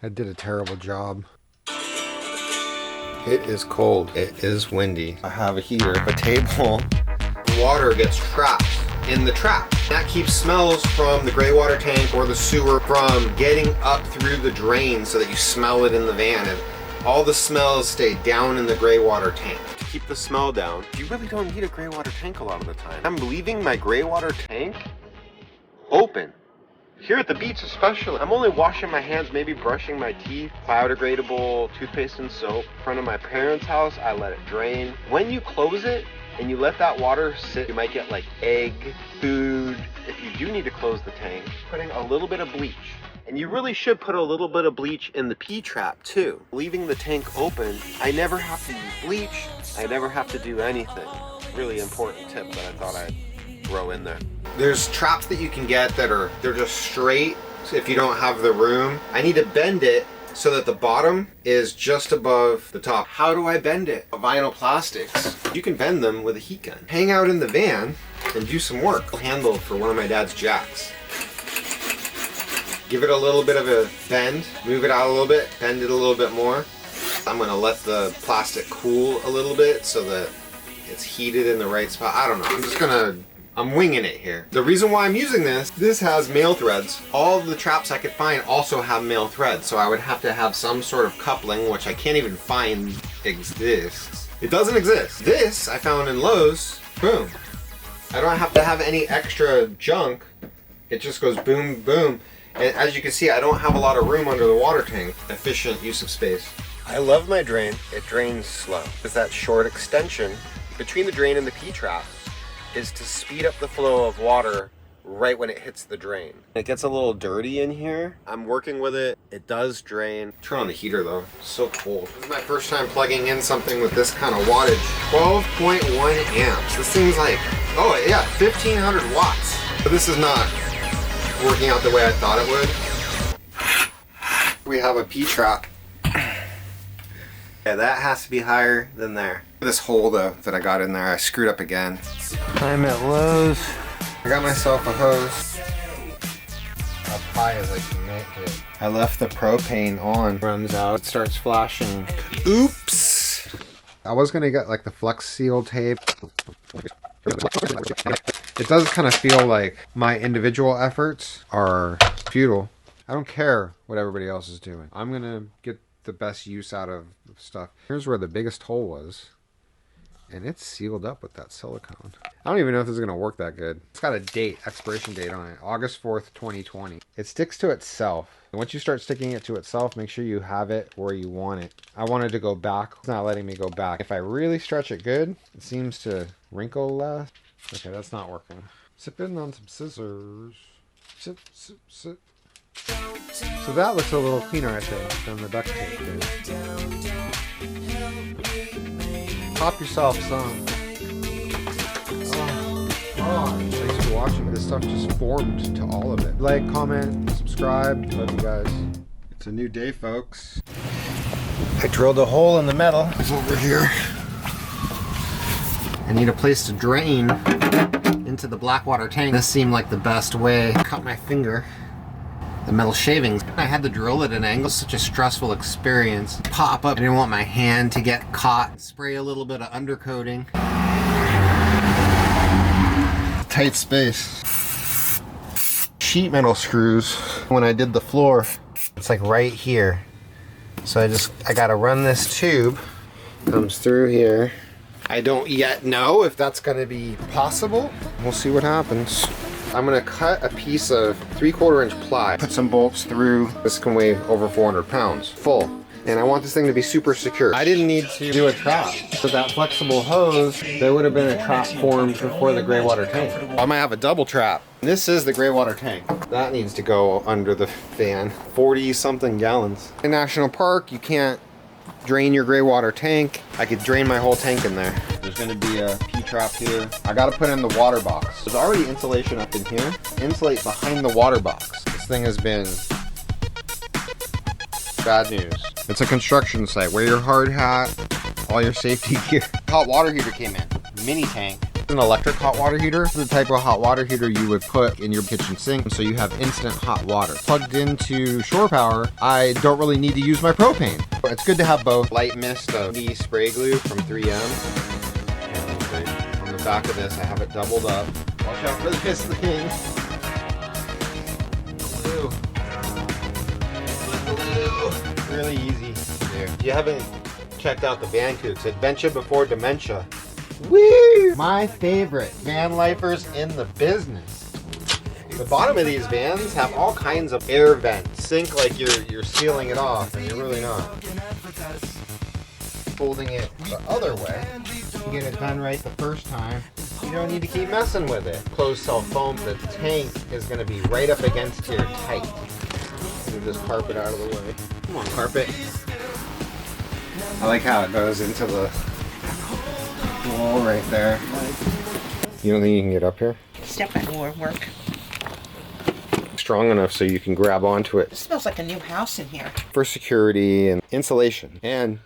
I did a terrible job. It is cold. It is windy. I have a heater, a table. Water gets trapped in the trap. That keeps smells from the gray water tank or the sewer from getting up through the drain so that you smell it in the van. And all the smells stay down in the gray water tank. To keep the smell down, you really don't need a gray water tank a lot of the time. I'm leaving my gray water tank open. Here at the beach especially, I'm only washing my hands, maybe brushing my teeth, biodegradable toothpaste and soap. In front of my parents' house, I let it drain. When you close it and you let that water sit, you might get like egg, food. If you do need to close the tank, putting a little bit of bleach. And you really should put a little bit of bleach in the pee trap too. Leaving the tank open, I never have to use bleach. I never have to do anything. Really important tip that I thought I'd throw in there. There's traps that you can get that they're just straight if you don't have the room. I need to bend it so that the bottom is just above the top. How do I bend it? Vinyl plastics. You can bend them with a heat gun. Hang out in the van and do some work. Handle for one of my dad's jacks. Give it a little bit of a bend, move it out a little bit, bend it a little bit more. I'm gonna let the plastic cool a little bit so that it's heated in the right spot. I don't know, I'm winging it here. The reason why I'm using this has male threads. All of the traps I could find also have male threads, so I would have to have some sort of coupling, which I can't even find exists. It doesn't exist. This I found in Lowe's, boom. I don't have to have any extra junk. It just goes boom, boom. And as you can see, I don't have a lot of room under the water tank. Efficient use of space. I love my drain. It drains slow. It's that short extension between the drain and the P-trap is to speed up the flow of water right when it hits the drain. It gets a little dirty in here. I'm working with it. It does drain. Turn on the heater though. It's so cold. This is my first time plugging in something with this kind of wattage. 12.1 amps. This thing's like, oh yeah, 1500 watts. But this is not working out the way I thought it would. We have a P-trap. Yeah, that has to be higher than there. This hole though that I got in there, I screwed up again. I'm at Lowe's. I got myself a hose. Up high as I can make it. I left the propane on. Runs out, it starts flashing. Oops! I was gonna get like the Flex Seal tape. It does kind of feel like my individual efforts are futile. I don't care what everybody else is doing. I'm gonna get the best use out of stuff. Here's where the biggest hole was. And it's sealed up with that silicone. I don't even know if this is gonna work that good. It's got a date, expiration date on it, August 4th, 2020. It sticks to itself. And once you start sticking it to itself, make sure you have it where you want it. I wanted to go back. It's not letting me go back. If I really stretch it good, it seems to wrinkle less. Okay, that's not working. Sip in on some scissors. Sip, sip, sip. So that looks a little cleaner, I think, than the duct tape did. Pop yourself some. Oh, thanks for watching. This stuff just formed to all of it. Like, comment, subscribe. Love you guys. It's a new day, folks. I drilled a hole in the metal. It's over here. I need a place to drain into the black water tank. This seemed like the best way. I cut my finger. The metal shavings. I had to drill at an angle. Such a stressful experience. Pop up. I didn't want my hand to get caught. Spray a little bit of undercoating. Tight space. Sheet metal screws. When I did the floor, it's like right here. So I gotta run this tube. Comes through here. I don't yet know if that's gonna be possible. We'll see what happens. I'm gonna cut a piece of 3/4 inch ply, put some bolts through. This can weigh over 400 pounds, full. And I want this thing to be super secure. I didn't need to do a trap. With that flexible hose, there would have been a trap formed before the gray water tank. I might have a double trap. This is the gray water tank. That needs to go under the fan. 40 something gallons. In National Park, you can't drain your gray water tank. I could drain my whole tank in there. There's gonna be a P-trap here. I gotta put in the water box. There's already insulation up in here. Insulate behind the water box. This thing has been bad news. It's a construction site. Wear your hard hat, all your safety gear. Hot water heater came in. Mini tank. An electric hot water heater is the type of hot water heater you would put in your kitchen sink so you have instant hot water. Plugged into shore power, I don't really need to use my propane. It's good to have both. Light mist of the spray glue from 3M. And on the back of this, I have it doubled up. Watch out for this thing. Glue. Glue. Really easy to do. If you haven't checked out the Van Kooks, Adventure Before Dementia. Woo! My favorite van lifers in the business. The bottom of these vans have all kinds of air vents. Think like you're sealing it off, and you're really not. Folding it the other way, you get it done right the first time. You don't need to keep messing with it. Closed cell foam, the tank is going to be right up against your tank. Move this carpet out of the way. Come on, carpet. I like how it goes into the wall right there. You don't think you can get up here? Step back will work. Strong enough so you can grab onto it. It smells like a new house in here. For security and insulation, and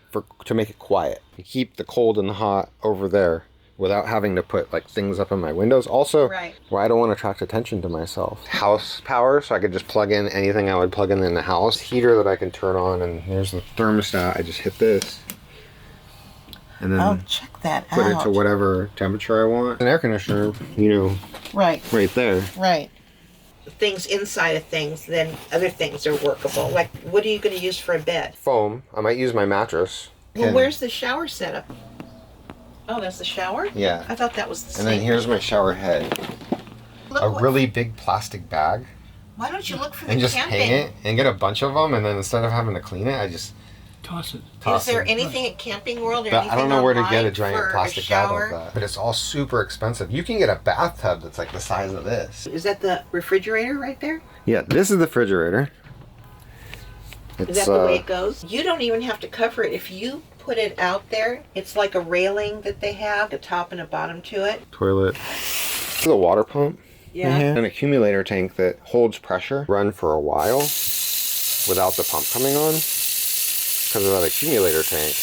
to make it quiet. You keep the cold and the hot over there without having to put like things up in my windows. Also, right, where I don't want to attract attention to myself. House power, so I could just plug in anything I would plug in the house. Heater that I can turn on, and here's the thermostat. I just hit this. And then check that put out. it to whatever temperature I want. An air conditioner, you know, right there. Right. Things inside of things, then other things are workable. Like, what are you going to use for a bed? Foam. I might use my mattress. Well, where's the shower setup? Oh, that's the shower? Yeah. I thought that was the And sink. then here's my shower head. Look Really big plastic bag. Why don't you look for the And just camping? hang it and get a bunch of them, and then instead of having to clean it, I just toss it. Is there anything at Camping World or But anything I don't know where to get a online giant for plastic a bag shower? like that. But it's all super expensive. You can get a bathtub that's like the size of this. Is that the refrigerator right there? Yeah, this is the refrigerator. Is that the way it goes? You don't even have to cover it. If you put it out there, it's like a railing that they have, a top and a bottom to it. Toilet. This is a water pump. Yeah. An accumulator tank that holds pressure. Run for a while without the pump coming on because of that accumulator tank.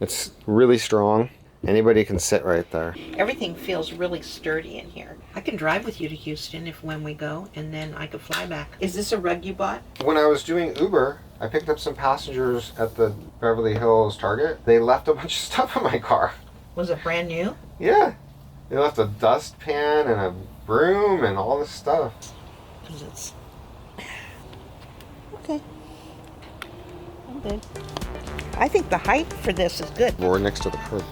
It's really strong. Anybody can sit right there. Everything feels really sturdy in here. I can drive with you to Houston when we go, and then I could fly back. Is this a rug you bought? When I was doing Uber, I picked up some passengers at the Beverly Hills Target. They left a bunch of stuff in my car. Was it brand new? Yeah. They left a dustpan and a broom and all this stuff. Because it's... Okay. I'm good. I think the height for this is good. We're next to the curb.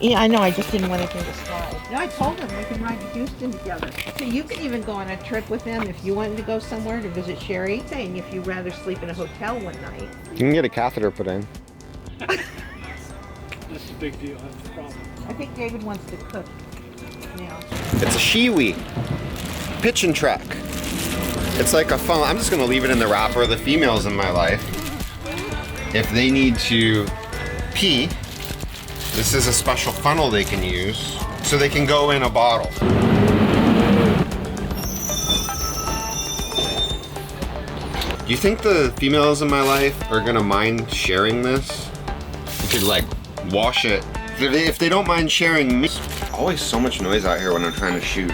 Yeah, I know. I just didn't want anything to slide. No, I told them we can ride to Houston together. So you can even go on a trip with them if you wanted to go somewhere to visit Sherry. Saying if you'd rather sleep in a hotel one night. You can get a catheter put in. That's a big deal. That's the problem. I think David wants to cook now. It's a Shiwi pitching track. It's like a funnel. I'm just going to leave it in the wrapper. The females in my life, if they need to pee, this is a special funnel they can use so they can go in a bottle. Do you think the females in my life are gonna mind sharing this? You could like wash it. If they don't mind sharing me. Always so much noise out here when I'm trying to shoot.